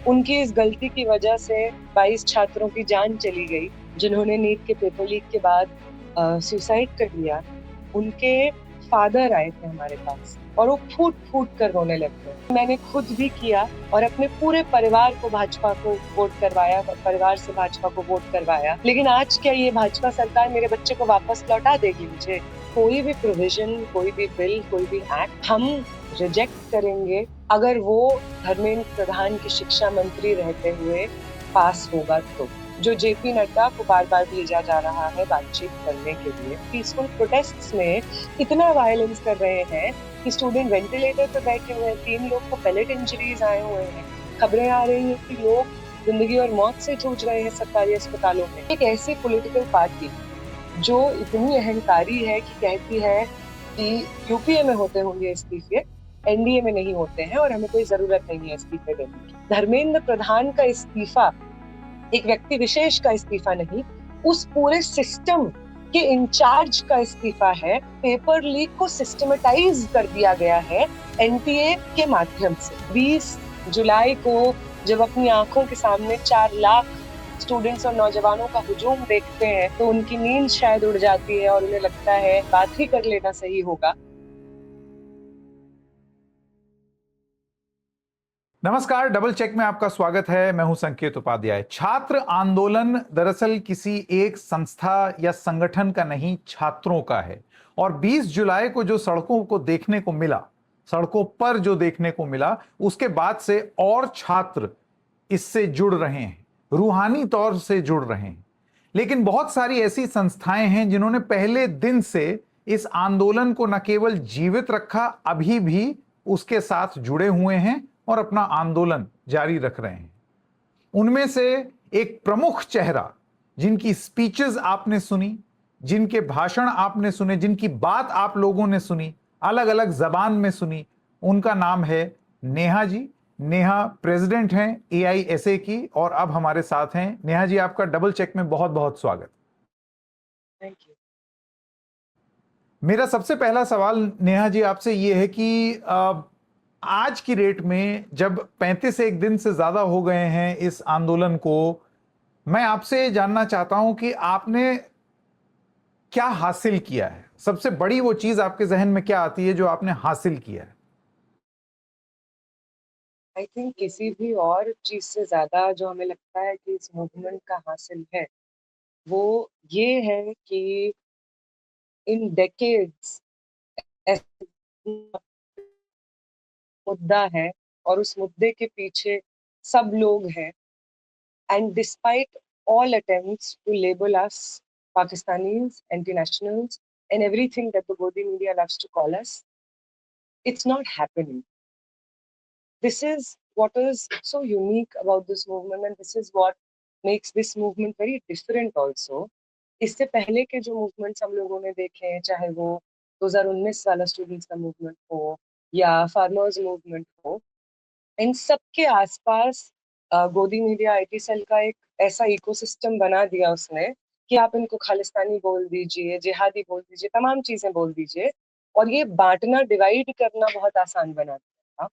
उनकी इस गलती की वजह से 22 छात्रों की जान चली गई, जिन्होंने नीट के पेपर लीक के बाद सुसाइड कर लिया। उनके फादर आए थे हमारे पास और वो फूट फूट कर रोने लग गए। मैंने खुद भी किया और अपने पूरे परिवार को भाजपा को वोट करवाया, परिवार से भाजपा को वोट करवाया। लेकिन आज क्या ये भाजपा सरकार मेरे बच्चे को वापस लौटा देगी मुझे? कोई भी प्रोविजन, कोई भी बिल, कोई भी एक्ट हम रिजेक्ट करेंगे अगर वो धर्मेंद्र प्रधान की शिक्षा मंत्री रहते हुए पास होगा तो। जो जेपी नड्डा को बार बार भेजा जा रहा है बातचीत करने के लिए, पीसफुल प्रोटेस्ट्स में इतना वायलेंस कर रहे हैं कि स्टूडेंट वेंटिलेटर पर बैठे हुए हैं, 3 लोग को पैलेट इंजरीज आए हुए हैं। खबरें आ रही हैं कि लोग जिंदगी और मौत से जूझ रहे हैं सरकारी अस्पतालों में। एक ऐसी पॉलिटिकल पार्टी जो इतनी अहंकारी है कि कहती है कि यूपीए में होते होंगे इस्तीफे, एनडीए में नहीं होते हैं और हमें कोई जरूरत नहीं है इस्तीफे देने की। धर्मेंद्र प्रधान का इस्तीफा एक व्यक्ति विशेष का इस्तीफा नहीं, उस पूरे सिस्टम के इंचार्ज का इस्तीफा है। पेपर लीक को सिस्टमेटाइज कर दिया गया है एनटीए के माध्यम से। 20 जुलाई को जब अपनी आंखों के सामने 4 लाख स्टूडेंट्स और नौजवानों का हुजूम देखते हैं तो उनकी नींद शायद उड़ जाती है और उन्हें लगता है बात ही कर लेना सही होगा। नमस्कार, डबल चेक में आपका स्वागत है। मैं हूं संकेत उपाध्याय। छात्र आंदोलन दरअसल किसी एक संस्था या संगठन का नहीं, छात्रों का है। और 20 जुलाई को जो सड़कों को देखने को मिला, सड़कों पर जो देखने को मिला, उसके बाद से और छात्र इससे जुड़ रहे हैं, रूहानी तौर से जुड़ रहे हैं। लेकिन बहुत सारी ऐसी संस्थाएं हैं जिन्होंने पहले दिन से इस आंदोलन को न केवल जीवित रखा, अभी भी उसके साथ जुड़े हुए हैं और अपना आंदोलन जारी रख रहे हैं। उनमें से एक प्रमुख चेहरा, जिनकी स्पीचेस आपने सुनी, जिनके भाषण आपने सुने, जिनकी बात आप लोगों ने सुनी, अलग अलग जबान में सुनी, उनका नाम है नेहा जी। नेहा प्रेसिडेंट हैं एआईएसए की और अब हमारे साथ हैं। नेहा जी, आपका डबल चेक में बहुत बहुत स्वागत। Thank you. मेरा सबसे पहला सवाल नेहा जी आपसे ये है कि आज की डेट में जब 35 दिन से ज्यादा हो गए हैं इस आंदोलन को, मैं आपसे जानना चाहता हूं कि आपने क्या हासिल किया है। सबसे बड़ी वो चीज आपके जहन में क्या आती है जो आपने हासिल किया है? आई थिंक किसी भी और चीज से ज्यादा जो हमें लगता है कि इस मूवमेंट का हासिल है वो ये है कि इन डेकेड्स मुद्दा है और उस मुद्दे के पीछे सब लोग हैं। And despite all attempts to label us Pakistanis, anti-nationals, and everything that the Godi media loves to call us, it's not happening. This is what is so unique about this movement, and this is what makes this movement very different also. इससे पहले के जो movements हम लोगों ने देखे हैं, चाहे वो 2019 वाला स्टूडेंट्स का मूवमेंट हो या फार्मर्स मूवमेंट हो, इन सब के आसपास गोदी मीडिया आईटी सेल का एक ऐसा इकोसिस्टम बना दिया उसने कि आप इनको खालिस्तानी बोल दीजिए, जिहादी बोल दीजिए, तमाम चीजें बोल दीजिए, और ये बांटना, डिवाइड करना बहुत आसान बना दिया था।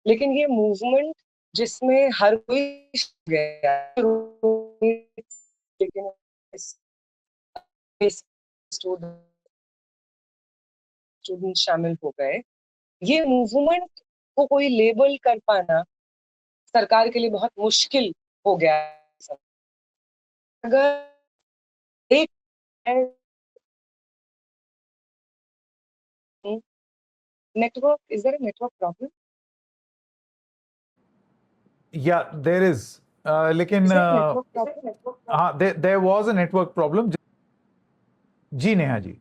लेकिन ये मूवमेंट जिसमें हर कोई गया, लेकिन स्टूडेंट शामिल हो गए, ये मूवमेंट को कोई लेबल कर पाना सरकार के लिए बहुत मुश्किल हो गया है। अगर एक network, is there a network problem? या देयर इज, लेकिन हाँ, there was a network problem. जी नेहा जी।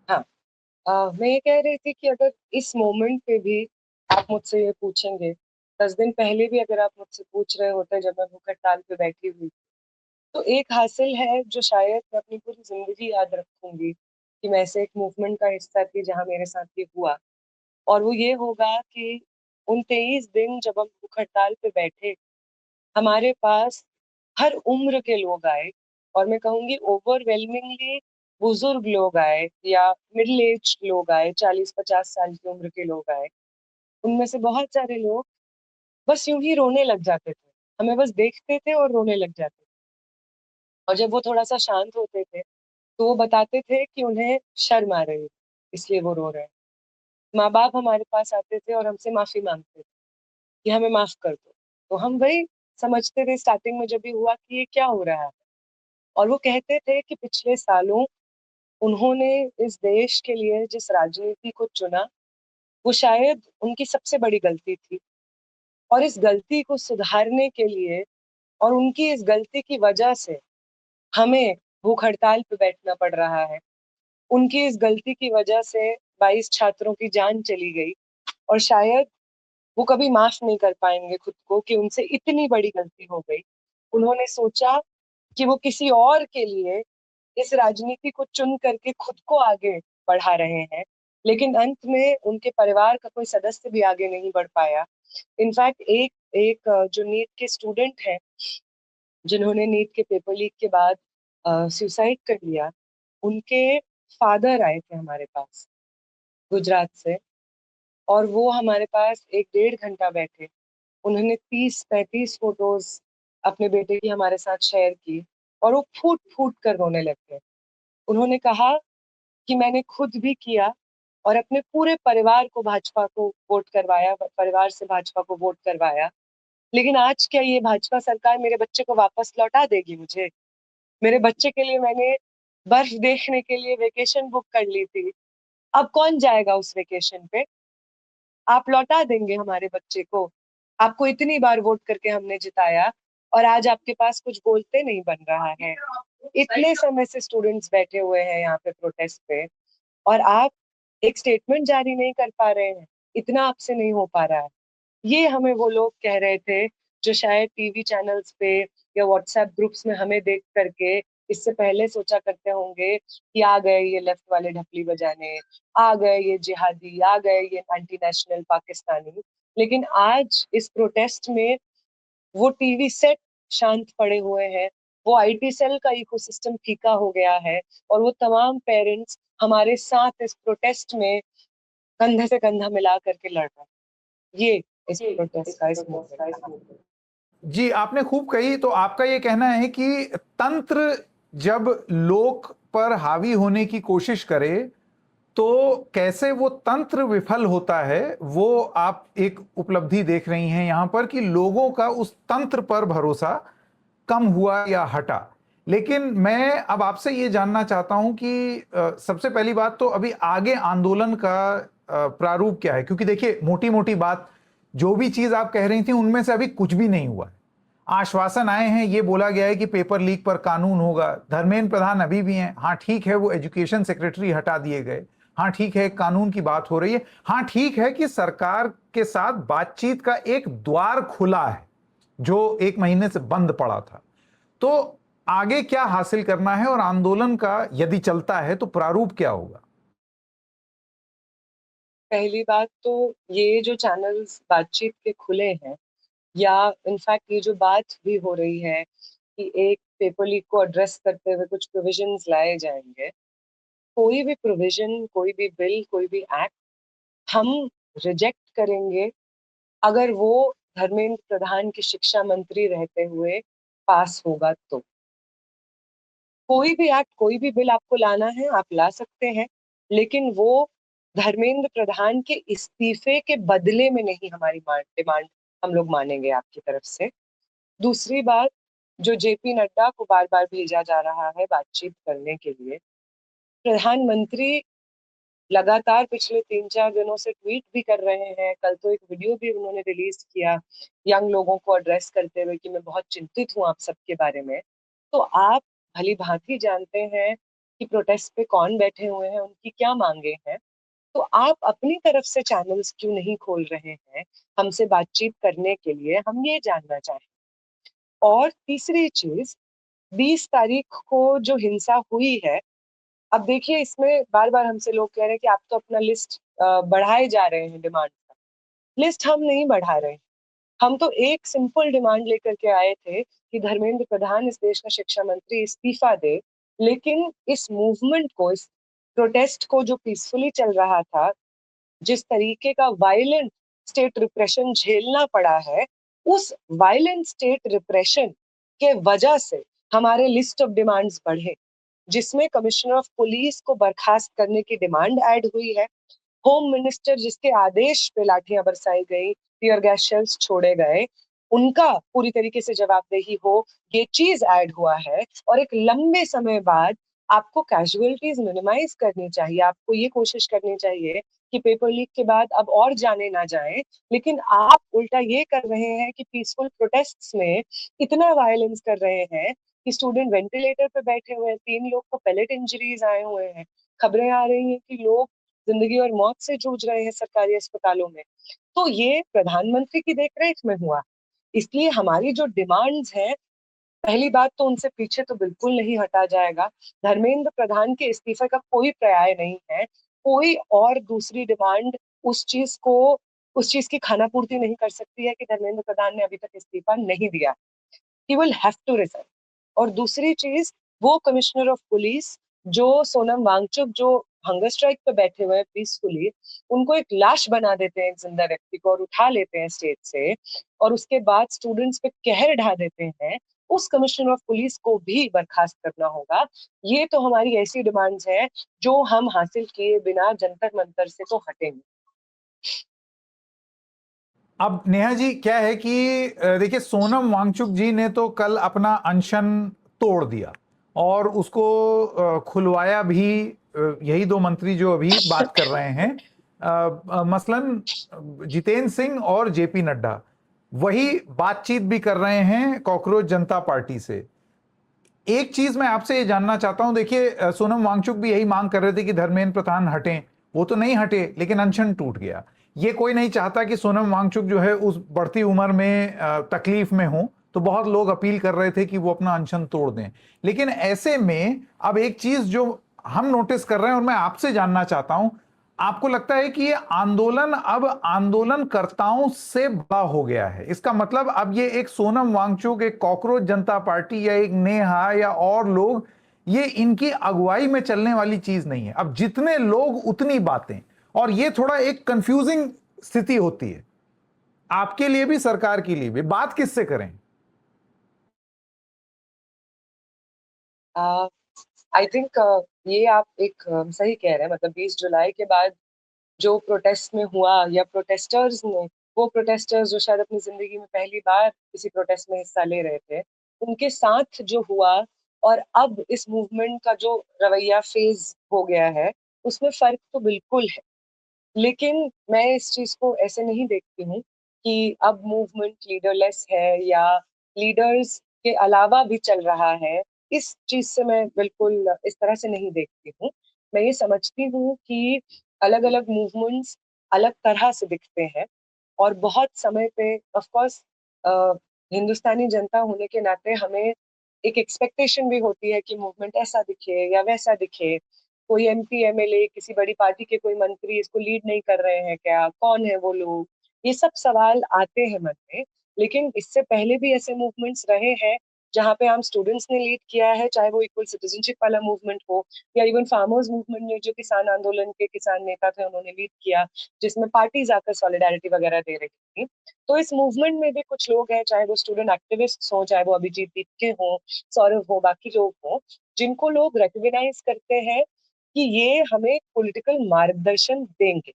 हाँ, मैं ये कह रही थी कि अगर इस मोमेंट पे भी आप मुझसे ये पूछेंगे, 10 दिन पहले भी अगर आप मुझसे पूछ रहे होते जब मैं भूख हड़ताल पे बैठी हुई, तो एक हासिल है जो शायद मैं अपनी पूरी जिंदगी याद रखूंगी कि मैं ऐसे एक मूवमेंट का हिस्सा थी जहां मेरे साथ ये हुआ। और वो ये होगा कि उन 23 दिन जब हम भूख हड़ताल पे बैठे, हमारे पास हर उम्र के लोग आए, और मैं कहूंगी ओवरवेलमिंगली बुजुर्ग लोग आए या मिडिल एज लोग आए, 40-50 साल की उम्र के लोग आए। उनमें से बहुत सारे लोग बस यूं ही रोने लग जाते थे। हमें बस देखते थे और रोने लग जाते थे। और जब वो थोड़ा सा शांत होते थे तो वो बताते थे कि उन्हें शर्म आ रही है, इसलिए वो रो रहे हैं। माँ बाप हमारे पास आते थे और हमसे माफी मांगते थे कि हमें माफ कर दो। तो हम वही समझते थे स्टार्टिंग में जब भी हुआ कि ये क्या हो रहा है। और वो कहते थे कि पिछले सालों उन्होंने इस देश के लिए जिस राजनीति को चुना वो शायद उनकी सबसे बड़ी गलती थी। और इस गलती को सुधारने के लिए और उनकी इस गलती की वजह से हमें भूख हड़ताल पे बैठना पड़ रहा है। उनकी इस गलती की वजह से 22 छात्रों की जान चली गई और शायद वो कभी माफ नहीं कर पाएंगे खुद को कि उनसे इतनी बड़ी गलती हो गई। उन्होंने सोचा कि वो किसी और के लिए इस राजनीति को चुन करके खुद को आगे बढ़ा रहे हैं, लेकिन अंत में उनके परिवार का कोई सदस्य भी आगे नहीं बढ़ पाया। इनफैक्ट एक एक जो नीट के स्टूडेंट हैं जिन्होंने नीट के पेपर लीक के बाद सुसाइड कर लिया, उनके फादर आए थे हमारे पास गुजरात से। और वो हमारे पास 1 डेढ़ घंटा बैठे। उन्होंने 30-35 फोटोज अपने बेटे की हमारे साथ शेयर की और वो फूट फूट कर रोने लग गए। उन्होंने कहा कि मैंने खुद भी किया और अपने पूरे परिवार को भाजपा को वोट करवाया, परिवार से भाजपा को वोट करवाया, लेकिन आज क्या ये भाजपा सरकार मेरे बच्चे को वापस लौटा देगी मुझे? मेरे बच्चे के लिए मैंने बर्फ देखने के लिए वेकेशन बुक कर ली थी, अब कौन जाएगा उस वेकेशन पे? आप लौटा देंगे हमारे बच्चे को? आपको इतनी बार वोट करके हमने जिताया और आज आपके पास कुछ बोलते नहीं बन रहा है। इतने समय से स्टूडेंट्स बैठे हुए हैं यहाँ पे प्रोटेस्ट पे और आप एक स्टेटमेंट जारी नहीं कर पा रहे हैं। इतना आपसे नहीं हो पा रहा है। ये हमें वो लोग कह रहे थे जो शायद टीवी चैनल्स पे या व्हाट्सएप ग्रुप्स में हमें देख करके इससे पहले सोचा करते होंगे कि आ गए ये लेफ्ट वाले ढपली बजाने, आ गए ये जिहादी, आ गए ये एंटी नेशनल पाकिस्तानी। लेकिन आज इस प्रोटेस्ट में वो टीवी सेट शांत पड़े हुए हैं, वो आईटी सेल का इकोसिस्टम फीका हो गया है और वो तमाम पेरेंट्स हमारे साथ इस प्रोटेस्ट में कंधे से कंधा मिला करके लड़ रहे हैं। ये इस प्रोटेस्ट का, इस मूवमेंट का। जी, आपने खूब कही। तो आपका ये कहना है कि तंत्र जब लोक पर हावी होने की कोशिश करे तो कैसे वो तंत्र विफल होता है, वो आप एक उपलब्धि देख रही हैं यहां पर कि लोगों का उस तंत्र पर भरोसा कम हुआ या हटा। लेकिन मैं अब आपसे ये जानना चाहता हूं कि सबसे पहली बात तो अभी आगे आंदोलन का प्रारूप क्या है, क्योंकि देखिए मोटी मोटी बात जो भी चीज आप कह रही थी उनमें से अभी कुछ भी नहीं हुआ है। आश्वासन आए हैं, ये बोला गया है कि पेपर लीक पर कानून होगा, धर्मेंद्र प्रधान अभी भी हैं, हाँ ठीक है वो एजुकेशन सेक्रेटरी हटा दिए गए, हाँ ठीक है कानून की बात हो रही है, हाँ ठीक है कि सरकार के साथ बातचीत का एक द्वार खुला है जो 1 महीने से बंद पड़ा था। तो आगे क्या हासिल करना है और आंदोलन का यदि चलता है तो प्रारूप क्या होगा? पहली बात तो ये जो चैनल्स बातचीत के खुले हैं या इनफैक्ट ये जो बात भी हो रही है कि एक पेपर लीक को एड्रेस करते हुए कुछ प्रोविजंस लाए जाएंगे, कोई भी प्रोविजन, कोई भी बिल, कोई भी एक्ट हम रिजेक्ट करेंगे अगर वो धर्मेंद्र प्रधान के शिक्षा मंत्री रहते हुए पास होगा तो। कोई भी एक्ट, कोई भी बिल आपको लाना है आप ला सकते हैं, लेकिन वो धर्मेंद्र प्रधान के इस्तीफे के बदले में नहीं हमारी डिमांड हम लोग मानेंगे आपकी तरफ से। दूसरी बात, जो जेपी नड्डा को बार बार भेजा जा रहा है बातचीत करने के लिए, प्रधानमंत्री लगातार पिछले 3-4 दिनों से ट्वीट भी कर रहे हैं। कल तो एक वीडियो भी उन्होंने रिलीज किया यंग लोगों को एड्रेस करते हुए कि मैं बहुत चिंतित हूँ आप सबके बारे में। तो आप भली भांति जानते हैं कि प्रोटेस्ट पे कौन बैठे हुए हैं, उनकी क्या मांगे हैं। तो आप अपनी तरफ से चैनल्स क्यों नहीं खोल रहे हैं हमसे बातचीत करने के लिए, हम ये जानना चाहें। और तीसरी चीज, 20 तारीख को जो हिंसा हुई है, अब देखिए इसमें बार बार हमसे लोग कह रहे हैं कि आप तो अपना लिस्ट बढ़ाए जा रहे हैं डिमांड का। लिस्ट हम नहीं बढ़ा रहे हैं। हम तो एक सिंपल डिमांड लेकर के आए थे कि धर्मेंद्र प्रधान इस देश का शिक्षा मंत्री इस्तीफा दे। लेकिन इस मूवमेंट को, इस प्रोटेस्ट को जो पीसफुली चल रहा था, जिस तरीके का वायलेंट स्टेट रिप्रेशन झेलना पड़ा है, उस वायलेंट स्टेट रिप्रेशन के वजह से हमारे लिस्ट ऑफ डिमांड्स बढ़े, जिसमें कमिश्नर ऑफ पुलिस को बर्खास्त करने की डिमांड ऐड हुई है, होम मिनिस्टर जिसके आदेश पे लाठियां बरसाई गई, टीयर गैस शेल्स छोड़े गए, उनका पूरी तरीके से जवाबदेही हो, ये चीज ऐड हुआ है। और एक लंबे समय बाद आपको कैजुअलिटीज मिनिमाइज करनी चाहिए, आपको ये कोशिश करनी चाहिए कि पेपर लीक के बाद अब और जाने ना जाए, लेकिन आप उल्टा ये कर रहे हैं कि पीसफुल प्रोटेस्ट्स में इतना वायलेंस कर रहे हैं कि स्टूडेंट वेंटिलेटर पे बैठे हुए हैं, 3 लोग को पेलेट इंजरीज आए हुए हैं, खबरें आ रही हैं कि लोग जिंदगी और मौत से जूझ रहे हैं सरकारी अस्पतालों में। तो ये प्रधानमंत्री की देखरेख में हुआ। इसलिए हमारी जो डिमांड्स हैं, पहली बात तो उनसे पीछे तो बिल्कुल नहीं हटा जाएगा। धर्मेंद्र प्रधान के इस्तीफे का कोई पर्याय नहीं है, कोई और दूसरी डिमांड उस चीज की खानापूर्ति नहीं कर सकती है कि धर्मेंद्र प्रधान ने अभी तक इस्तीफा नहीं दिया। He will have to resign. और दूसरी चीज, वो कमिश्नर ऑफ पुलिस जो सोनम वांगचुक, जो हंगर स्ट्राइक पे बैठे हुए हैं पीसफुली, उनको एक लाश बना देते हैं एक जिंदा व्यक्ति को और उठा लेते हैं स्टेज से, और उसके बाद स्टूडेंट्स पे कहर ढा देते हैं, उस कमिश्नर ऑफ पुलिस को भी बर्खास्त करना होगा। ये तो हमारी ऐसी डिमांड्स हैं जो हम हासिल किए बिना जंतर मंतर से तो हटेंगे। अब नेहा जी क्या है कि देखिए, सोनम वांगचुक जी ने तो कल अपना अनशन तोड़ दिया और उसको खुलवाया भी यही दो मंत्री जो अभी बात कर रहे हैं, मसलन जितेंद्र सिंह और जेपी नड्डा, वही बातचीत भी कर रहे हैं कॉकरोच जनता पार्टी से। एक चीज मैं आपसे ये जानना चाहता हूं, देखिए सोनम वांगचुक भी यही मांग कर रहे थे कि धर्मेंद्र प्रधान हटें, वो तो नहीं हटे, लेकिन अनशन टूट गया। ये कोई नहीं चाहता कि सोनम वांगचुक जो है उस बढ़ती उम्र में तकलीफ में हो, तो बहुत लोग अपील कर रहे थे कि वो अपना अनशन तोड़ दें। लेकिन ऐसे में अब एक चीज जो हम नोटिस कर रहे हैं और मैं आपसे जानना चाहता हूं, आपको लगता है कि ये आंदोलन अब आंदोलनकर्ताओं से बड़ा हो गया है? इसका मतलब अब ये एक सोनम वांगचुक, एक कॉकरोच जनता पार्टी या एक नेहा या और लोग, ये इनकी अगुवाई में चलने वाली चीज नहीं है। अब जितने लोग उतनी बातें, और ये थोड़ा एक कंफ्यूजिंग स्थिति होती है आपके लिए भी, सरकार के लिए भी। बात किससे करें? आई थिंक ये आप एक सही कह रहे हैं। मतलब 20 जुलाई के बाद जो प्रोटेस्ट में हुआ, या प्रोटेस्टर्स ने, वो प्रोटेस्टर्स जो शायद अपनी जिंदगी में पहली बार किसी प्रोटेस्ट में हिस्सा ले रहे थे, उनके साथ जो हुआ, और अब इस मूवमेंट का जो रवैया फेज हो गया है, उसमें फर्क तो बिल्कुल है। लेकिन मैं इस चीज को ऐसे नहीं देखती हूँ कि अब मूवमेंट लीडरलेस है या लीडर्स के अलावा भी चल रहा है। इस चीज से मैं बिल्कुल इस तरह से नहीं देखती हूँ। मैं ये समझती हूँ कि अलग अलग मूवमेंट्स अलग तरह से दिखते हैं, और बहुत समय पे ऑफ कोर्स हिंदुस्तानी जनता होने के नाते हमें एक एक्सपेक्टेशन भी होती है कि मूवमेंट ऐसा दिखे या वैसा दिखे। कोई एमपी एमएलए, किसी बड़ी पार्टी के कोई मंत्री इसको लीड नहीं कर रहे हैं क्या, कौन है वो लोग, ये सब सवाल आते हैं मन में। लेकिन इससे पहले भी ऐसे मूवमेंट्स रहे हैं जहाँ पे आम स्टूडेंट्स ने लीड किया है, चाहे वो इक्वल सिटीजनशिप वाला मूवमेंट हो, या इवन फार्मर्स मूवमेंट ने, जो किसान आंदोलन के किसान नेता थे, उन्होंने लीड किया, जिसमें पार्टीज आकर सॉलिडारिटी वगैरह दे रही थी। तो इस मूवमेंट में भी कुछ लोग हैं, चाहे वो स्टूडेंट एक्टिविस्ट हो, चाहे वो अभिजीत दीपके हो, सौरभ हो, बाकी लोग हो, जिनको लोग रिकॉग्नाइज करते हैं कि ये हमें पॉलिटिकल मार्गदर्शन देंगे।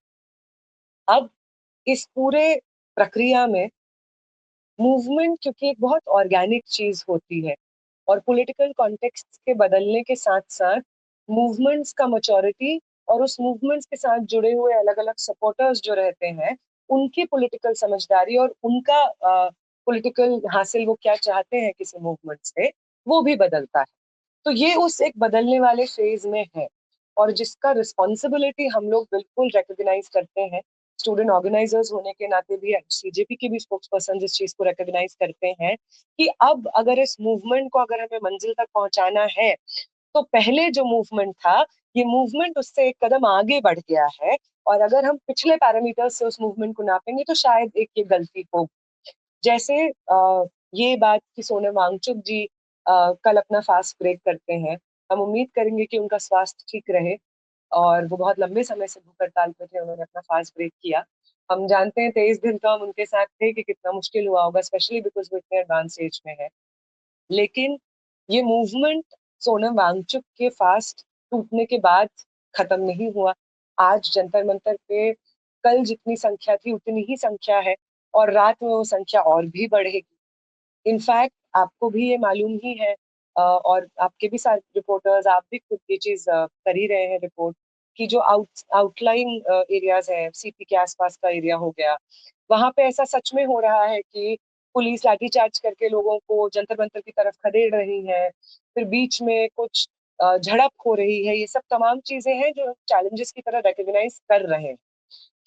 अब इस पूरे प्रक्रिया में मूवमेंट, क्योंकि एक बहुत ऑर्गेनिक चीज होती है, और पॉलिटिकल कॉन्टेक्स्ट के बदलने के साथ साथ मूवमेंट्स का मैच्योरिटी, और उस मूवमेंट्स के साथ जुड़े हुए अलग अलग सपोर्टर्स जो रहते हैं, उनकी पॉलिटिकल समझदारी और उनका पॉलिटिकल हासिल, वो क्या चाहते हैं किसी मूवमेंट से, वो भी बदलता है। तो ये उस एक बदलने वाले फेज में है, और जिसका रिस्पॉन्सिबिलिटी हम लोग बिल्कुल रिकॉग्नाइज करते हैं। स्टूडेंट ऑर्गेनाइजर्स होने के नाते भी सीजेपी के भी स्पोक्स पर्सन इस चीज को रिकॉग्नाइज करते हैं कि अब अगर इस मूवमेंट को, अगर हमें मंजिल तक पहुंचाना है, तो पहले जो मूवमेंट था, ये मूवमेंट उससे एक कदम आगे बढ़ गया है। और अगर हम पिछले पैरामीटर्स से उस मूवमेंट को नापेंगे तो शायद एक ये गलती हो। जैसे ये बात कि सोनम वांगचुक जी कल अपना फास्ट ब्रेक करते हैं, हम उम्मीद करेंगे कि उनका स्वास्थ्य ठीक रहे, और वो बहुत लंबे समय से भूख हड़ताल पे थे, उन्होंने अपना फास्ट ब्रेक किया। हम जानते हैं 23 दिन तो हम उनके साथ थे कि कितना मुश्किल हुआ होगा, स्पेशली बिकॉज वो इतने एडवांस एज में है। लेकिन ये मूवमेंट सोनम वांगचुक के फास्ट टूटने के बाद खत्म नहीं हुआ। आज जंतर मंतर पे कल जितनी संख्या थी उतनी ही संख्या है, और रात में वो संख्या और भी बढ़ेगी। इनफैक्ट आपको भी ये मालूम ही है, और आपके भी सारे रिपोर्टर्स, आप भी खुद ये चीज कर ही रहे हैं रिपोर्ट, कि जो आउटलाइन एरियाज है, सीपी के आसपास का एरिया हो गया, वहां पे ऐसा सच में हो रहा है कि पुलिस लाठीचार्ज करके लोगों को जंतर मंतर की तरफ खदेड़ रही है, फिर बीच में कुछ झड़प हो रही है। ये सब तमाम चीजें हैं जो चैलेंजेस की तरह रिकग्नाइज कर रहे हैं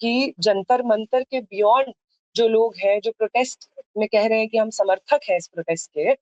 कि जंतर मंतर के बियॉन्ड जो लोग हैं, जो प्रोटेस्ट में कह रहे हैं कि हम समर्थक हैं इस प्रोटेस्ट के,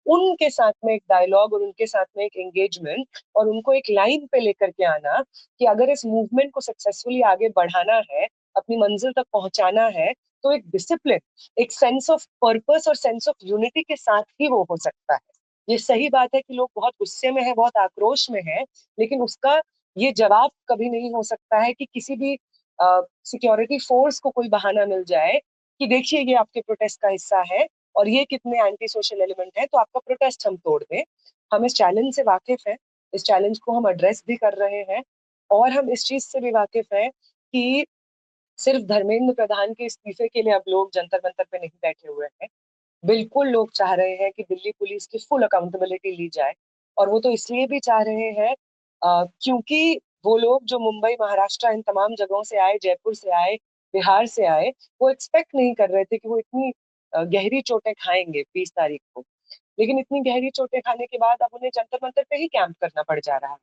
उनके साथ में एक डायलॉग और उनके साथ में एक एंगेजमेंट और उनको एक लाइन पे लेकर के आना कि अगर इस मूवमेंट को सक्सेसफुली आगे बढ़ाना है, अपनी मंजिल तक पहुंचाना है, तो एक डिसिप्लिन, एक सेंस ऑफ पर्पस और सेंस ऑफ यूनिटी के साथ ही वो हो सकता है। ये सही बात है कि लोग बहुत गुस्से में हैं, बहुत आक्रोश में हैं, लेकिन उसका ये जवाब कभी नहीं हो सकता है कि किसी भी सिक्योरिटी फोर्स को कोई बहाना मिल जाए कि देखिए ये आपके प्रोटेस्ट का हिस्सा है और ये कितने एंटी सोशल एलिमेंट है, तो आपका प्रोटेस्ट हम तोड़ दें। हम इस चैलेंज से वाकिफ हैं, इस चैलेंज को हम एड्रेस भी कर रहे हैं, और हम इस चीज से भी वाकिफ हैं कि सिर्फ धर्मेंद्र प्रधान के इस्तीफे के लिए अब लोग जंतर मंतर पे नहीं बैठे हुए हैं। बिल्कुल लोग चाह रहे हैं कि दिल्ली पुलिस की फुल अकाउंटेबिलिटी ली जाए, और वो तो इसलिए भी चाह रहे हैं क्योंकि वो लोग जो मुंबई, महाराष्ट्र, इन तमाम जगहों से आए, जयपुर से आए, बिहार से आए, वो एक्सपेक्ट नहीं कर रहे थे कि वो इतनी गहरी चोटें खाएंगे 20 तारीख को। लेकिन इतनी गहरी चोटें खाने के बाद अब उन्हें जंतर मंतर पे ही कैंप करना पड़ जा रहा है।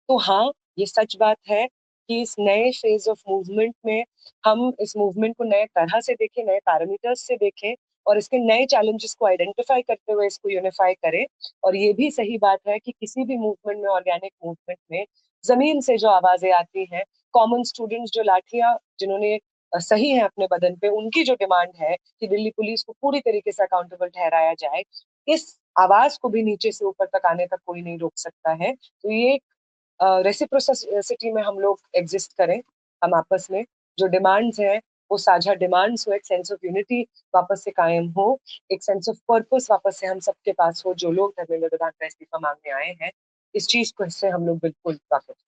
तो हाँ, ये सच बात है कि इस नए फेज ऑफ मूवमेंट में हम इस मूवमेंट को नए तरह से देखें, नए पैरामीटर्स से देखें, और इसके नए चैलेंजेस को आइडेंटिफाई करते हुए इसको यूनिफाई करें। और ये भी सही बात है कि किसी भी मूवमेंट में, ऑर्गेनिक मूवमेंट में, जमीन से जो आवाजें आती हैं, कॉमन स्टूडेंट्स जो लाठियां जिन्होंने सही है अपने बदन पे, उनकी जो डिमांड है कि दिल्ली पुलिस को पूरी तरीके से अकाउंटेबल ठहराया जाए, इस आवाज को भी नीचे से ऊपर तक आने तक कोई नहीं रोक सकता है। तो ये रेसिप्रोसिटी में हम लोग एग्जिस्ट करें, हम आपस में जो डिमांड्स हैं वो साझा डिमांड्स हो, एक सेंस ऑफ यूनिटी वापस से कायम हो, एक सेंस ऑफ पर्पस वापस से हम सबके पास हो, जो लोग धर्मेंद्र प्रधान का इस्तीफा मांगने आए हैं। इस चीज को, इससे हम लोग बिल्कुल वाकिफ हैं।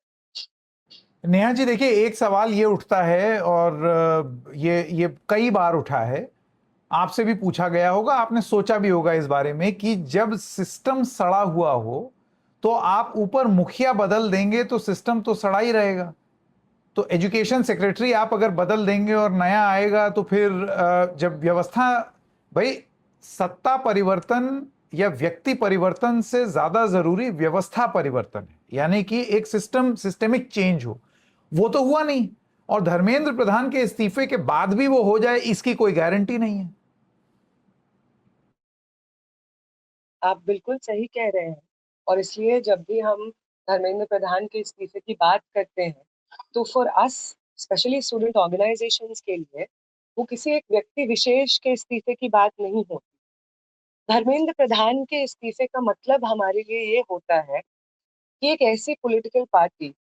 नेहा जी देखिए, एक सवाल ये उठता है और ये कई बार उठा है, आपसे भी पूछा गया होगा, आपने सोचा भी होगा इस बारे में कि जब सिस्टम सड़ा हुआ हो तो आप ऊपर मुखिया बदल देंगे तो सिस्टम तो सड़ा ही रहेगा। तो एजुकेशन सेक्रेटरी आप अगर बदल देंगे और नया आएगा तो फिर जब व्यवस्था, भाई सत्ता परिवर्तन या व्यक्ति परिवर्तन से ज्यादा जरूरी व्यवस्था परिवर्तन है, यानी कि एक सिस्टेमिक चेंज हो। वो तो हुआ नहीं, और धर्मेंद्र प्रधान के इस्तीफे के बाद भी वो हो जाए इसकी कोई गारंटी नहीं है। आप बिल्कुल सही कह रहे हैं, और इसलिए जब भी हम धर्मेंद्र प्रधान के इस्तीफे की बात करते हैं, तो for us, specially student organisations के लिए, वो किसी एक व्यक्ति विशेष के इस्तीफे की बात नहीं होती। धर्मेंद्र प्रधान के इस्तीफे का मतलब हमारे लिए ये होता है कि एक ऐसी पॉलिटिकल पार्टी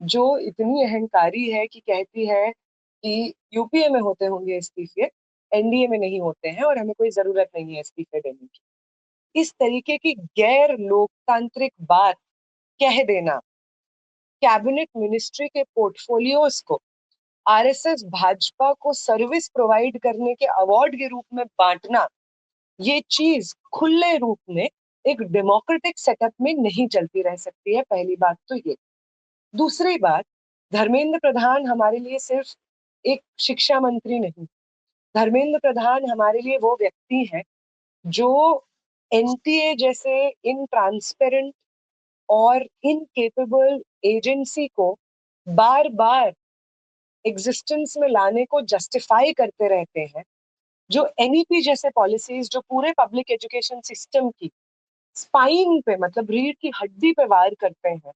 जो इतनी अहंकारी है कि कहती है कि यूपीए में होते होंगे इस्तीफे, एनडीए में नहीं होते हैं और हमें कोई जरूरत नहीं है इस्तीफे देने की, इस तरीके की गैर लोकतांत्रिक बात कह देना, कैबिनेट मिनिस्ट्री के पोर्टफोलियोज को आरएसएस भाजपा को सर्विस प्रोवाइड करने के अवार्ड के रूप में बांटना, ये चीज खुले रूप में एक डेमोक्रेटिक सेटअप में नहीं चलती रह सकती है। पहली बात तो ये। दूसरी बात, धर्मेंद्र प्रधान हमारे लिए सिर्फ एक शिक्षा मंत्री नहीं, धर्मेंद्र प्रधान हमारे लिए वो व्यक्ति है जो एनटीए जैसे इन ट्रांसपेरेंट और इनकेपेबल एजेंसी को बार बार एग्जिस्टेंस में लाने को जस्टिफाई करते रहते हैं, जो एनईपी जैसे पॉलिसीज जो पूरे पब्लिक एजुकेशन सिस्टम की स्पाइन पे, मतलब रीढ़ की हड्डी पे वार करते हैं,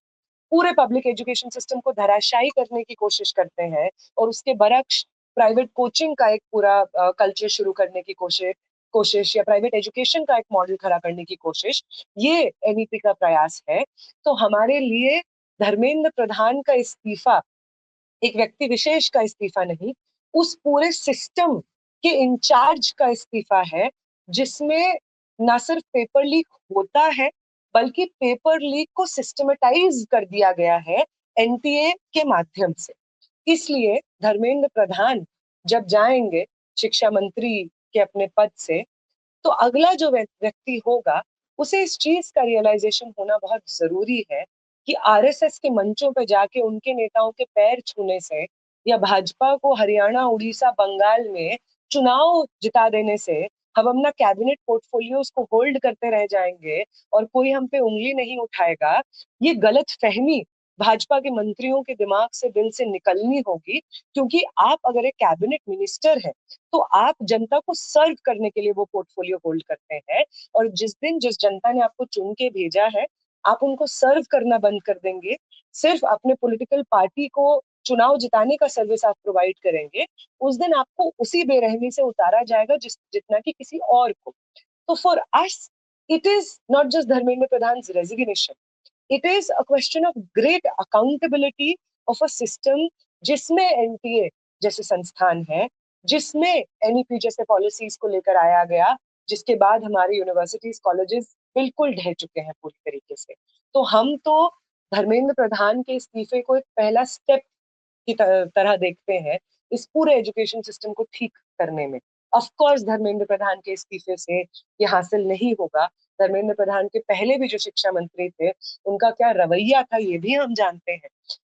पूरे पब्लिक एजुकेशन सिस्टम को धराशायी करने की कोशिश करते हैं, और उसके बरक्स प्राइवेट कोचिंग का एक पूरा कल्चर शुरू करने की कोशिश कोशिश या प्राइवेट एजुकेशन का एक मॉडल खड़ा करने की कोशिश, ये एनईपी का प्रयास है। तो हमारे लिए धर्मेंद्र प्रधान का इस्तीफा एक व्यक्ति विशेष का इस्तीफा नहीं, उस पूरे सिस्टम के इंचार्ज का इस्तीफा है, जिसमें ना सिर्फ पेपर लीक होता है, बल्कि पेपर लीक को सिस्टमेटाइज कर दिया गया है एनटीए के माध्यम से। इसलिए धर्मेंद्र प्रधान जब जाएंगे शिक्षा मंत्री के अपने पद से, तो अगला जो व्यक्ति होगा, उसे इस चीज का रियलाइजेशन होना बहुत जरूरी है कि आरएसएस के मंचों पे जाके उनके नेताओं के पैर छूने से, या भाजपा को हरियाणा, उड़ीसा, बंगाल में चुनाव जिता देने से हम अपना कैबिनेट पोर्टफोलियोज को होल्ड करते रह जाएंगे और कोई हम पे उंगली नहीं उठाएगा। ये गलत फहमी भाजपा के मंत्रियों के दिमाग से, दिल से निकलनी होगी, क्योंकि आप अगर एक कैबिनेट मिनिस्टर है, तो आप जनता को सर्व करने के लिए वो पोर्टफोलियो होल्ड करते हैं। और जिस दिन जिस जनता ने आपको चुन के भेजा है, आप उनको सर्व करना बंद कर देंगे, सिर्फ अपने पॉलिटिकल पार्टी को चुनाव जिताने का सर्विस आप प्रोवाइड करेंगे, उस दिन आपको उसी बेरहमी से उतारा जाएगा जितना कि किसी और को। तो for us, it is not just Dharmendra Pradhan resignation, it is a question of great accountability of a system जिसमें एनटीए जैसे संस्थान है, जिसमें एनईपी जैसे पॉलिसीज को लेकर आया गया, जिसके बाद हमारे यूनिवर्सिटीज, कॉलेजेस बिल्कुल ढह चुके हैं पूरी तरीके से। तो हम तो धर्मेंद्र प्रधान के इस्तीफे को एक पहला स्टेप की तरह देखते हैं इस पूरे एजुकेशन सिस्टम को ठीक करने में। ऑफ कोर्स धर्मेंद्र प्रधान के इस्तीफे से ये हासिल नहीं होगा। धर्मेंद्र प्रधान के पहले भी जो शिक्षा मंत्री थे, उनका क्या रवैया था ये भी हम जानते हैं।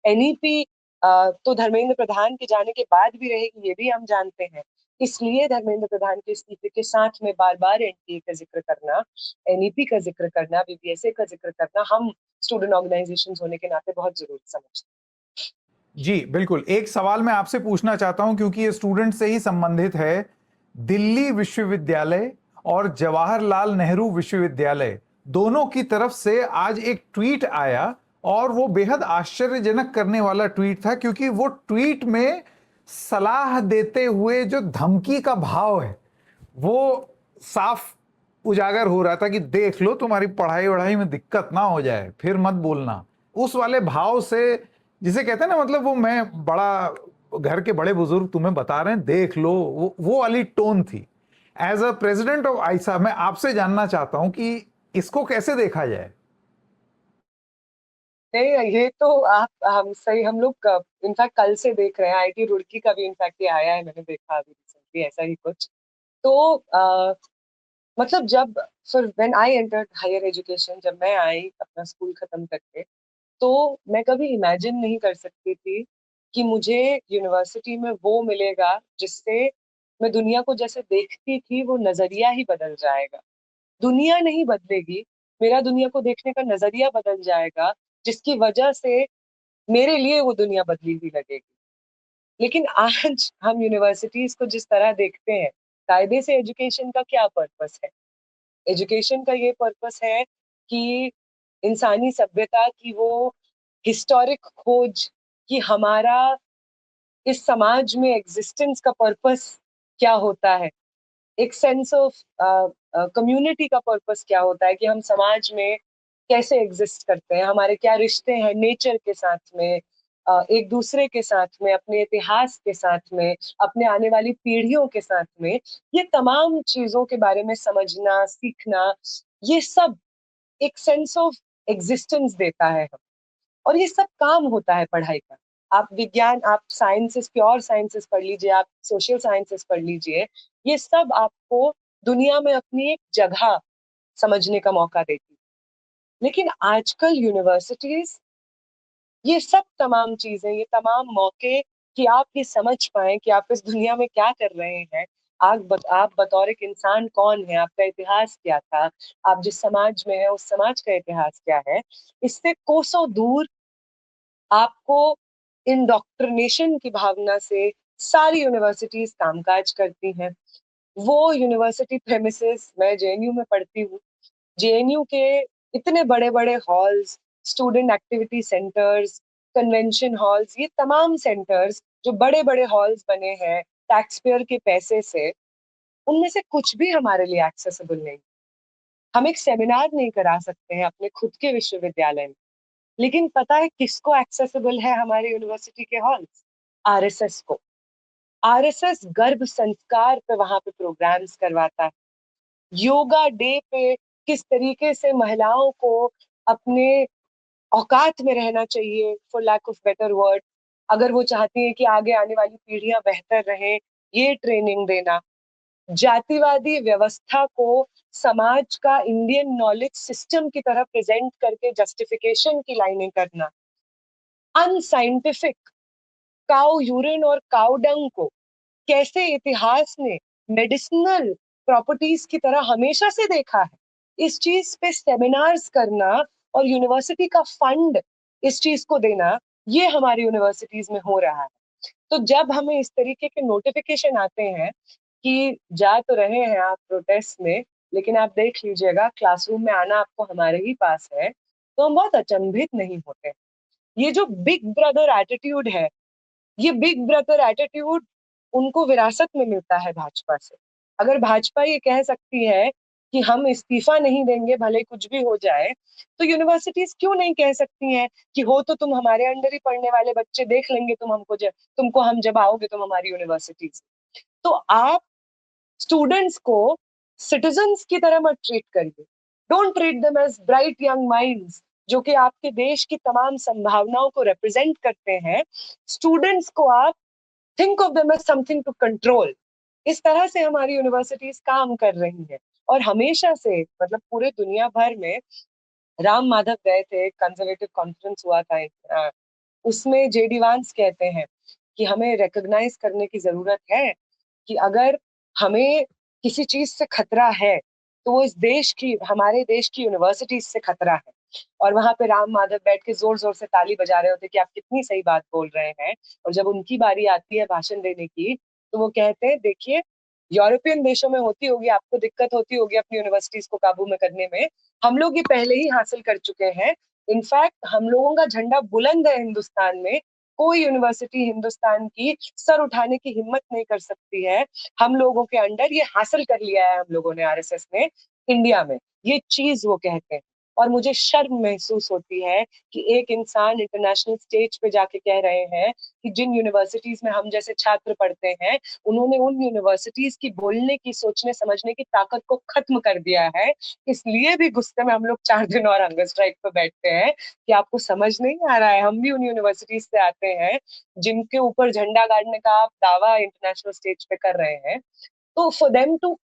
एनईपी तो धर्मेंद्र प्रधान के जाने के बाद भी रहेगी, ये भी हम जानते हैं। इसलिए धर्मेंद्र प्रधान के इस्तीफे के साथ में बार बार एनटीए का जिक्र करना, एनईपी का जिक्र करना, बीपीएसए का जिक्र करना, हम स्टूडेंट ऑर्गेनाइजेशंस होने के नाते बहुत जरूरी समझते हैं। जी बिल्कुल, एक सवाल मैं आपसे पूछना चाहता हूं क्योंकि ये स्टूडेंट से ही संबंधित है। दिल्ली विश्वविद्यालय और जवाहरलाल नेहरू विश्वविद्यालय दोनों की तरफ से आज एक ट्वीट आया और वो बेहद आश्चर्यजनक करने वाला ट्वीट था, क्योंकि वो ट्वीट में सलाह देते हुए जो धमकी का भाव है वो साफ उजागर हो रहा था कि देख लो तुम्हारी पढ़ाई वढ़ाई में दिक्कत ना हो जाए, फिर मत बोलना, उस वाले भाव से, जिसे कहते हैं ना, मतलब वो मैं बड़ा, घर के बड़े बुजुर्ग तुम्हें बता रहे हैं देख लो, वो वाली टोन थी। As a president of AISA मैं आपसे जानना चाहता हूं कि इसको कैसे देखा जाए। नहीं, ये तो आप हम सही, हम लोग इनफैक्ट कल से देख रहे हैं, आईआईटी रुड़की का भी इनफैक्ट ये आया है, मैंने देखा अभी रिसेंटली ऐसा ही कुछ। तो मतलब जब फिर when I entered higher education, जब मैं आई अपना स्कूल खत्म करके, तो मैं कभी इमेजिन नहीं कर सकती थी कि मुझे यूनिवर्सिटी में वो मिलेगा जिससे मैं दुनिया को जैसे देखती थी वो नजरिया ही बदल जाएगा। दुनिया नहीं बदलेगी, मेरा दुनिया को देखने का नजरिया बदल जाएगा, जिसकी वजह से मेरे लिए वो दुनिया बदली हुई लगेगी। लेकिन आज हम यूनिवर्सिटीज को जिस तरह देखते हैं, कायदे से एजुकेशन का क्या पर्पस है? एजुकेशन का ये पर्पस है कि इंसानी सभ्यता की वो हिस्टोरिक खोज, कि हमारा इस समाज में एग्जिस्टेंस का पर्पस क्या होता है, एक सेंस ऑफ कम्युनिटी का पर्पस क्या होता है, कि हम समाज में कैसे एग्जिस्ट करते हैं, हमारे क्या रिश्ते हैं नेचर के साथ में, एक दूसरे के साथ में, अपने इतिहास के साथ में, अपने आने वाली पीढ़ियों के साथ में। ये तमाम चीजों के बारे में समझना, सीखना, ये सब एक सेंस ऑफ एग्जिस्टेंस देता है हम। और ये सब काम होता है पढ़ाई का। आप विज्ञान, आप साइंसेस, प्योर साइंसेस पढ़ लीजिए, आप सोशल साइंसेस पढ़ लीजिए, ये सब आपको दुनिया में अपनी एक जगह समझने का मौका देती। लेकिन आजकल यूनिवर्सिटीज ये सब तमाम चीजें, ये तमाम मौके, कि आप ये समझ पाए कि आप इस दुनिया में क्या कर रहे हैं, आप बतौर एक इंसान कौन है, आपका इतिहास क्या था, आप जिस समाज में है उस समाज का इतिहास क्या है, इससे कोसों दूर आपको इंडोक्ट्रिनेशन की भावना से सारी यूनिवर्सिटीज कामकाज करती हैं। वो यूनिवर्सिटी प्रेमिसेस, मैं जेएनयू में पढ़ती हूँ, जेएनयू के इतने बड़े बड़े halls, student activity centres, convention halls, ये तमाम सेंटर्स जो बड़े बड़े हॉल्स बने हैं टैक्स पेयर के पैसे से, उनमें से कुछ भी हमारे लिए एक्सेसिबल नहीं। हम एक सेमिनार नहीं करा सकते हैं अपने खुद के विश्वविद्यालय में। लेकिन पता है किसको एक्सेसिबल है हमारे यूनिवर्सिटी के हॉल्स? आरएसएस को। आरएसएस गर्भ संस्कार पे वहां पे प्रोग्राम्स करवाता है। योगा डे पे किस तरीके से महिलाओं को अपने औकात में रहना चाहिए, for lack of better word, अगर वो चाहती है कि आगे आने वाली पीढ़ियां बेहतर रहें, ये ट्रेनिंग देना। जातिवादी व्यवस्था को समाज का इंडियन नॉलेज सिस्टम की तरह प्रेजेंट करके जस्टिफिकेशन की लाइनें करना। अनसाइंटिफिक काउ यूरिन और काउ डंग को कैसे इतिहास ने मेडिसिनल प्रॉपर्टीज की तरह हमेशा से देखा है, इस चीज पे सेमिनार्स करना और यूनिवर्सिटी का फंड इस चीज को देना, ये हमारी यूनिवर्सिटीज में हो रहा है। तो जब हमें इस तरीके के नोटिफिकेशन आते हैं कि जा तो रहे हैं आप प्रोटेस्ट में, लेकिन आप देख लीजिएगा क्लासरूम में आना आपको हमारे ही पास है, तो हम बहुत अचंभित नहीं होते। ये जो बिग ब्रदर एटीट्यूड है, ये बिग ब्रदर एटीट्यूड उनको विरासत में मिलता है भाजपा से। अगर भाजपा ये कह सकती है कि हम इस्तीफा नहीं देंगे भले कुछ भी हो जाए, तो यूनिवर्सिटीज क्यों नहीं कह सकती हैं कि हो तो तुम हमारे अंडर ही पढ़ने वाले बच्चे देख लेंगे, तुमको हम जब आओगे तुम हमारी यूनिवर्सिटीज। तो आप स्टूडेंट्स को सिटीजन्स की तरह मत ट्रीट करिए। Don't treat them as bright young minds जो कि आपके देश की तमाम संभावनाओं को रिप्रेजेंट करते हैं। स्टूडेंट्स को आप think of them as something to control. इस तरह से हमारी यूनिवर्सिटीज काम कर रही हैं। और हमेशा से मतलब पूरे दुनिया भर में, राम माधव गए थे, कंजर्वेटिव कॉन्फ्रेंस हुआ था, उसमें जेडी वांस कहते हैं कि हमें रिकॉग्नाइज करने की जरूरत है कि अगर हमें किसी चीज से खतरा है तो वो इस देश की, हमारे देश की यूनिवर्सिटीज से खतरा है। और वहां पे राम माधव बैठ के जोर जोर से ताली बजा रहे होते कि आप कितनी सही बात बोल रहे हैं। और जब उनकी बारी आती है भाषण देने की, तो वो कहते हैं देखिए, यूरोपियन देशों में होती होगी, आपको दिक्कत होती होगी अपनी यूनिवर्सिटीज को काबू में करने में, हम लोग ये पहले ही हासिल कर चुके हैं। इनफैक्ट हम लोगों का झंडा बुलंद है हिंदुस्तान में, कोई यूनिवर्सिटी हिंदुस्तान की सर उठाने की हिम्मत नहीं कर सकती है। हम लोगों के अंडर ये हासिल कर लिया है हम लोगों ने, आरएसएस ने, इंडिया में। ये चीज वो कहते हैं। और मुझे शर्म महसूस होती है कि एक इंसान इंटरनेशनल स्टेज पे जाके कह रहे हैं कि जिन यूनिवर्सिटीज में हम जैसे छात्र पढ़ते हैं, उन्होंने उन यूनिवर्सिटीज की बोलने की, सोचने समझने की ताकत को खत्म कर दिया है। इसलिए भी गुस्से में हम लोग 4 दिन और हंगर स्ट्राइक पे बैठते हैं कि आपको समझ नहीं आ रहा है, हम भी उन यूनिवर्सिटीज से आते हैं जिनके ऊपर झंडा गाड़ने का आप दावा इंटरनेशनल स्टेज पे कर रहे हैं। तो for them to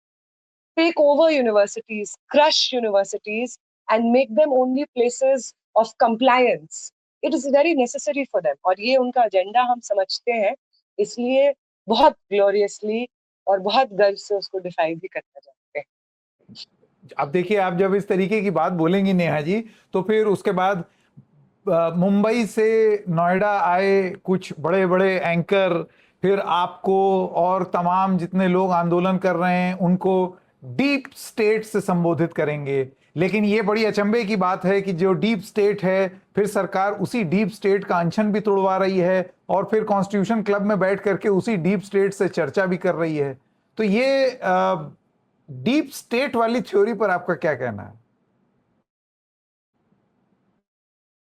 take over universities, crush universities, and make them only places of compliance. It is very necessary for them. और ये उनका एजेंडा हम समझते हैं, इसलिए बहुत ग्लोरियसली और बहुत गर्व से उसको डिफाइन भी करना चाहते हैं। अब देखिए, आप जब इस तरीके की बात बोलेंगी नेहा जी, तो फिर उसके बाद मुंबई से नोएडा आए कुछ बड़े बड़े एंकर फिर आपको और तमाम जितने लोग आंदोलन कर रहे हैं उनको डीप स्टेट से संबोधित करेंगे। लेकिन ये बड़ी अचंभे की बात है कि जो डीप स्टेट है, फिर सरकार उसी डीप स्टेट का अनशन भी तोड़वा रही है और फिर कॉन्स्टिट्यूशन क्लब में बैठ करके उसी डीप स्टेट से चर्चा भी कर रही है। तो ये डीप स्टेट वाली थ्योरी पर आपका क्या कहना है?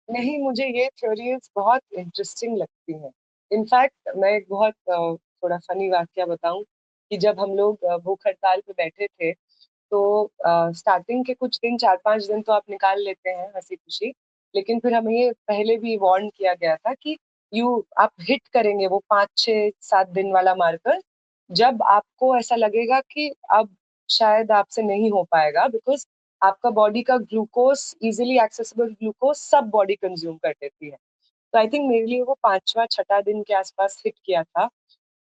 नहीं, मुझे ये थ्योरीज बहुत इंटरेस्टिंग लगती हैं। इनफैक्ट मैं एक बहुत थोड़ा फनी वाक्य बताऊं कि जब हम लोग भूख हड़ताल पे बैठे थे, तो स्टार्टिंग के कुछ दिन, 4-5 दिन तो आप निकाल लेते हैं हंसी खुशी, लेकिन फिर हमें ये पहले भी वार्न किया गया था कि आप हिट करेंगे वो 5-6-7 दिन वाला मार्कर जब आपको ऐसा लगेगा कि अब शायद आपसे नहीं हो पाएगा, बिकॉज आपका बॉडी का ग्लूकोज, इजिली एक्सेसिबल ग्लूकोज सब बॉडी कंज्यूम कर लेती है। तो आई थिंक मेरे लिए वो 5वां-6ठा दिन के आसपास हिट किया था।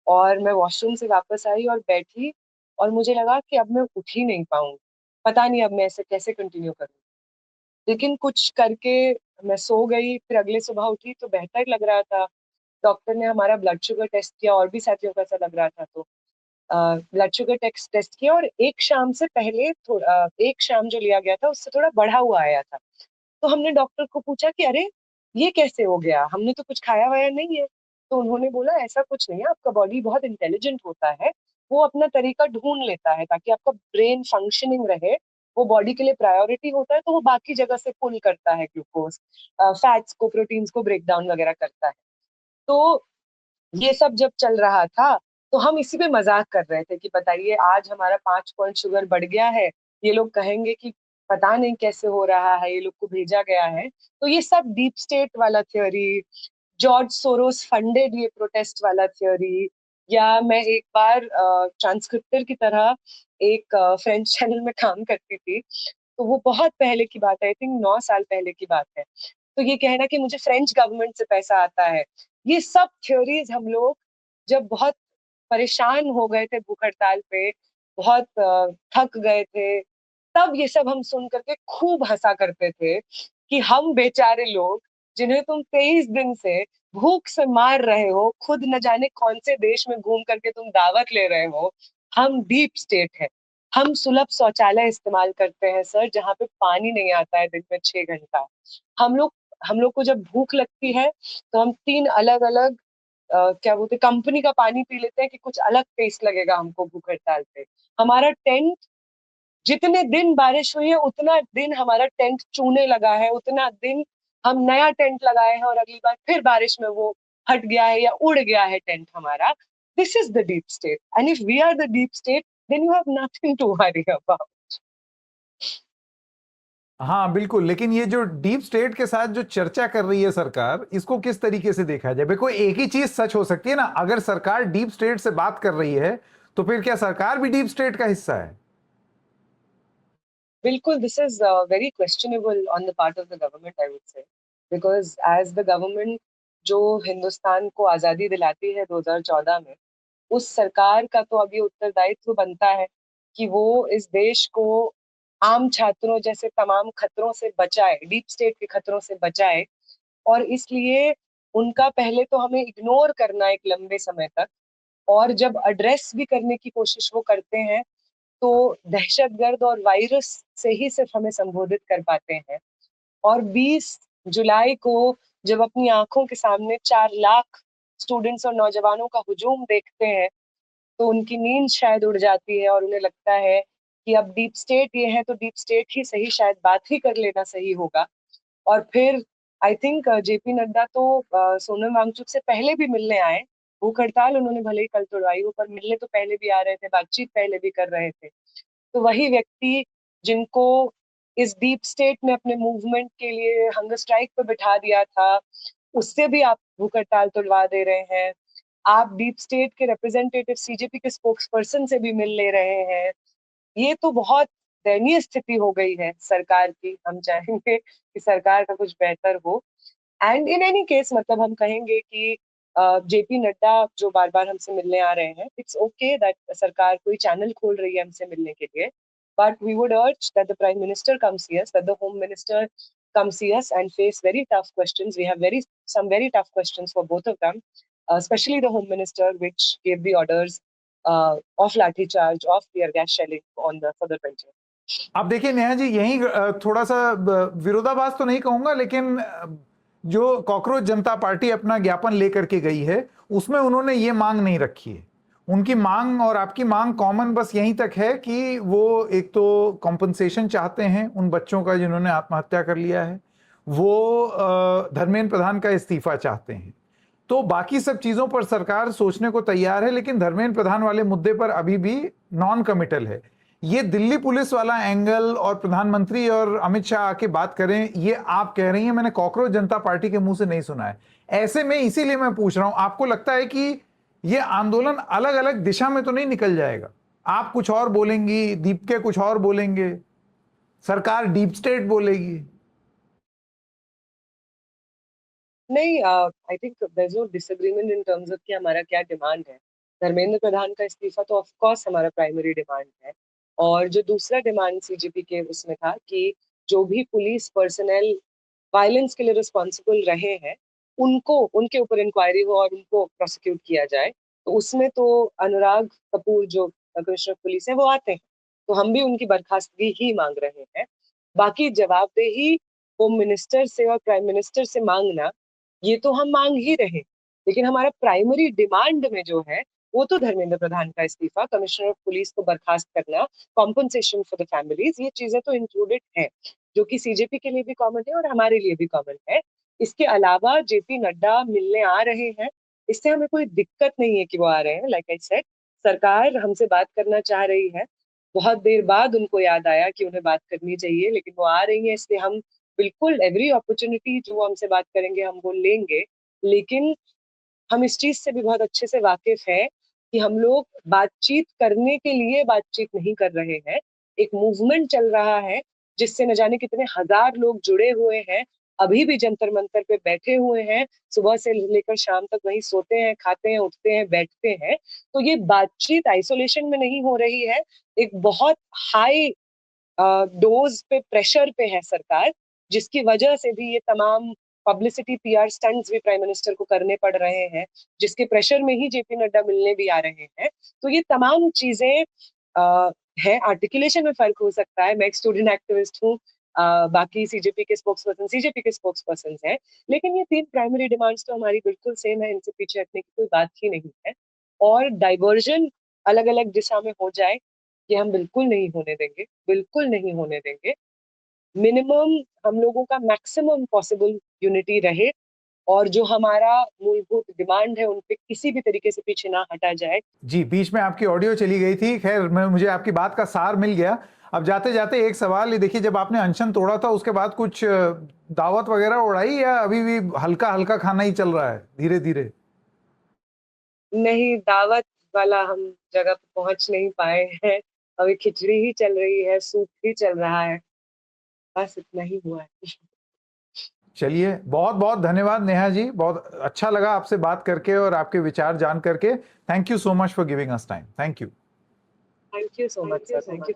और मैं वॉशरूम से वापस आई और बैठी, और मुझे लगा कि अब मैं उठ ही नहीं पाऊंगी, पता नहीं अब मैं ऐसे कैसे कंटिन्यू करूँ। लेकिन कुछ करके मैं सो गई, फिर अगले सुबह उठी तो बेहतर लग रहा था। डॉक्टर ने हमारा ब्लड शुगर टेस्ट किया, और भी साथियों का ऐसा लग रहा था, तो ब्लड शुगर टेस्ट किया, और एक शाम से पहले थोड़ा, एक शाम जो लिया गया था उससे थोड़ा बढ़ा हुआ आया था। तो हमने डॉक्टर को पूछा कि अरे ये कैसे हो गया, हमने तो कुछ खाया वाया नहीं है। तो उन्होंने बोला ऐसा कुछ नहीं है, आपका बॉडी बहुत इंटेलिजेंट होता है, वो अपना तरीका ढूंढ लेता है ताकि आपका ब्रेन फंक्शनिंग रहे। वो बॉडी के लिए प्रायोरिटी होता है, तो वो बाकी जगह से पुल करता है ग्लूकोज, फैट्स को, प्रोटीन्स को ब्रेक डाउन वगैरह करता है। तो ये सब जब चल रहा था, तो हम इसी पे मजाक कर रहे थे कि बताइए आज हमारा 5 पॉइंट शुगर बढ़ गया है, ये लोग कहेंगे कि पता नहीं कैसे हो रहा है, ये लोग को भेजा गया है। तो ये सब डीप स्टेट वाला थ्योरी, जॉर्ज सोरोस फंडेड ये प्रोटेस्ट वाला थ्योरी, या मैं एक बार ट्रांसक्रिप्टर की तरह एक फ्रेंच चैनल में काम करती थी, तो वो बहुत पहले की बात है, आई थिंक 9 साल पहले की बात है। तो ये कहना कि मुझे फ्रेंच गवर्नमेंट से पैसा आता है, ये सब थ्योरीज हम लोग जब बहुत परेशान हो गए थे भूख हड़ताल पे, बहुत थक गए थे, तब ये सब हम सुन करके खूब हंसा करते थे कि हम बेचारे लोग जिन्हें तुम 23 दिन से भूख से मार रहे हो, खुद न जाने कौन से देश में घूम करके तुम दावत ले रहे हो, हम डीप स्टेट है। हम सुलभ शौचालय इस्तेमाल करते हैं सर, जहाँ पे पानी नहीं आता है दिन में 6 घंटा। हम लोग हम लोग को जब भूख लगती है तो हम 3 अलग अलग क्या बोलते कंपनी का पानी पी लेते हैं कि कुछ अलग टेस्ट लगेगा हमको भूख हड़ताल पे। हमारा टेंट, जितने दिन बारिश हुई है उतना दिन हमारा टेंट चूने लगा है, उतना दिन हम नया टेंट लगाए हैं और अगली बार फिर बारिश में वो हट गया है या उड़ गया है टेंट हमारा। This is the deep state, and if we are the deep state then you have nothing to worry about. हाँ बिल्कुल, लेकिन ये जो डीप स्टेट के साथ जो चर्चा कर रही है सरकार, इसको किस तरीके से देखा जाए? देखो, एक ही चीज सच हो सकती है ना, अगर सरकार डीप स्टेट से बात कर रही है तो फिर क्या सरकार भी डीप स्टेट का हिस्सा है? बिल्कुल, this is very questionable on the part of the government, I would say, because as the government जो हिंदुस्तान को आजादी दिलाती है 2014 में, उस सरकार का तो अब ये उत्तरदायित्व बनता है कि वो इस देश को आम छात्रों जैसे तमाम खतरों से बचाए, डीप स्टेट के खतरों से बचाए। और इसलिए उनका पहले तो हमें इग्नोर करना एक लंबे समय तक, और जब एड्रेस भी करने की कोशिश वो करते हैं तो दहशतगर्द और वायरस से ही सिर्फ हमें संबोधित कर पाते हैं। और 20 जुलाई को जब अपनी आंखों के सामने 4 लाख स्टूडेंट्स और नौजवानों का हुजूम देखते हैं, तो उनकी नींद शायद उड़ जाती है और उन्हें लगता है कि अब डीप स्टेट ये है तो डीप स्टेट ही सही, शायद बात ही कर लेना सही होगा। और फिर आई थिंक जेपी नड्डा तो सोनम वांगचुक से पहले भी मिलने आए। भूख हड़ताल उन्होंने भले ही कल तोड़वाई हो, पर मिलने तो पहले भी आ रहे थे, बातचीत पहले भी कर रहे थे। तो वही व्यक्ति जिनको इस डीप स्टेट में अपने मूवमेंट के लिए हंगर स्ट्राइक पे बिठा दिया था, उससे भी आप भूख हड़ताल तोड़वा दे रहे हैं। आप डीप स्टेट के रिप्रेजेंटेटिव सीजेपी के स्पोक्स पर्सन से भी मिल ले रहे हैं। ये तो बहुत दयनीय स्थिति हो गई है सरकार की। हम चाहेंगे कि सरकार का कुछ बेहतर हो। एंड इन एनी केस, मतलब हम कहेंगे कि जेपी नड्डा जो बार बार हमसे मिलने आ रहे हैं, इट्स ओके दैट सरकार कोई चैनल खोल रही है हमसे मिलने के लिए, but we would urge that the prime minister comes see us, that the home minister come see us and face very tough questions. We have some very tough questions for both of them, especially the home minister, which gave the orders of lathi charge, of tear gas shelling on the further benches. अब देखिए नेहा जी, यही थोड़ा सा विरोधाभास तो नहीं कहूंगा, लेकिन जो कॉकरोच जनता पार्टी अपना ज्ञापन लेकर के गई है उसमें उन्होंने ये मांग नहीं रखी है। उनकी मांग और आपकी मांग कॉमन बस यहीं तक है कि वो एक तो कॉम्पनसेशन चाहते हैं उन बच्चों का जिन्होंने आत्महत्या कर लिया है, वो धर्मेंद्र प्रधान का इस्तीफा चाहते हैं। तो बाकी सब चीजों पर सरकार सोचने को तैयार है, लेकिन धर्मेंद्र प्रधान वाले मुद्दे पर अभी भी नॉन कमिटल है। ये दिल्ली पुलिस वाला एंगल और प्रधानमंत्री और अमित शाह आके बात करें, ये आप कह रही हैं, मैंने कॉकरोच जनता पार्टी के मुंह से नहीं सुना है। ऐसे में इसीलिए मैं पूछ रहा हूं, आपको लगता है कि ये आंदोलन अलग अलग दिशा में तो नहीं निकल जाएगा? आप कुछ और बोलेंगी, दीपके कुछ और बोलेंगे, सरकार डीप स्टेट बोलेगी। नहीं, I think there is no disagreement in terms of कि हमारा क्या डिमांड है। धर्मेंद्र प्रधान का इस्तीफा तो ऑफ कोर्स हमारा प्राइमरी डिमांड है। और जो दूसरा डिमांड सीजेपी के उसमें था कि जो भी पुलिस पर्सनल वायलेंस के लिए रिस्पॉन्सिबल रहे हैं, उनको, उनके ऊपर इंक्वायरी हो और उनको प्रोसिक्यूट किया जाए, तो उसमें तो अनुराग कपूर जो कमिश्नर पुलिस है वो आते हैं, तो हम भी उनकी बर्खास्तगी ही मांग रहे हैं। बाकी जवाबदेही होम मिनिस्टर से और प्राइम मिनिस्टर से मांगना, ये तो हम मांग ही रहे, लेकिन हमारा प्राइमरी डिमांड में जो है वो तो धर्मेंद्र प्रधान का इस्तीफा, कमिश्नर ऑफ पुलिस को बर्खास्त करना, कॉम्पनसेशन फॉर द फैमिलीज, ये चीजें तो इंक्लूडेड है, जो कि सीजेपी के लिए भी कॉमन है और हमारे लिए भी कॉमन है। इसके अलावा जेपी नड्डा मिलने आ रहे हैं, इससे हमें कोई दिक्कत नहीं है कि वो आ रहे हैं। लाइक आई सेड, सरकार हमसे बात करना चाह रही है, बहुत देर बाद उनको याद आया कि उन्हें बात करनी चाहिए, लेकिन वो आ रही है, इसलिए हम बिल्कुल एवरी अपॉर्चुनिटी जो वो हमसे बात करेंगे हम वो लेंगे। लेकिन हम इस चीज से भी बहुत अच्छे से वाकिफ हैं कि हम लोग बातचीत करने के लिए बातचीत नहीं कर रहे हैं। एक मूवमेंट चल रहा है जिससे न जाने कितने हजार लोग जुड़े हुए हैं, अभी भी जंतर मंतर पे बैठे हुए हैं, सुबह से लेकर शाम तक वहीं सोते हैं, खाते हैं, उठते हैं, बैठते हैं। तो ये बातचीत आइसोलेशन में नहीं हो रही है, एक बहुत हाई डोज पे, प्रेशर पे है सरकार, जिसकी वजह से भी ये तमाम पब्लिसिटी पीआर स्टंट्स भी प्राइम मिनिस्टर को करने पड़ रहे हैं, जिसके प्रेशर में ही जेपी नड्डा मिलने भी आ रहे हैं। तो ये तमाम चीजें है। आर्टिकुलेशन में फर्क हो सकता है, मैं एक स्टूडेंट एक्टिविस्ट हूँ, बाकी सीजेपी के स्पोक्स पर्सन हैं, लेकिन ये 3 प्राइमरी डिमांड्स तो हमारी बिल्कुल सेम है, इनसे पीछे हटने की कोई बात ही नहीं है। और डाइवर्जन अलग अलग दिशा में हो जाए, ये हम बिल्कुल नहीं होने देंगे, बिल्कुल नहीं होने देंगे। मिनिमम हम लोगों का मैक्सिमम पॉसिबल यूनिटी रहे, और जो हमारा मूलभूत डिमांड है उन पे किसी भी तरीके से पीछे ना हटा जाए। जी, बीच में आपकी ऑडियो चली गई थी, खैर मुझे आपकी बात का सार मिल गया। अब जाते जाते एक सवाल, ये देखिए, जब आपने अनशन तोड़ा था उसके बाद कुछ दावत वगैरह उड़ाई या अभी भी हल्का हल्का खाना ही चल रहा है धीरे धीरे? नहीं, दावत वाला हम जगह पे पहुंच नहीं पाए हैं, अभी खिचड़ी ही चल रही है, सूप ही चल रहा है, बस इतना ही हुआ है। चलिए, बहुत बहुत धन्यवाद नेहा जी, बहुत अच्छा लगा आपसे बात करके और आपके विचार जान करके। Thank you so much for giving us time. Thank you thank you so much sir, thank you.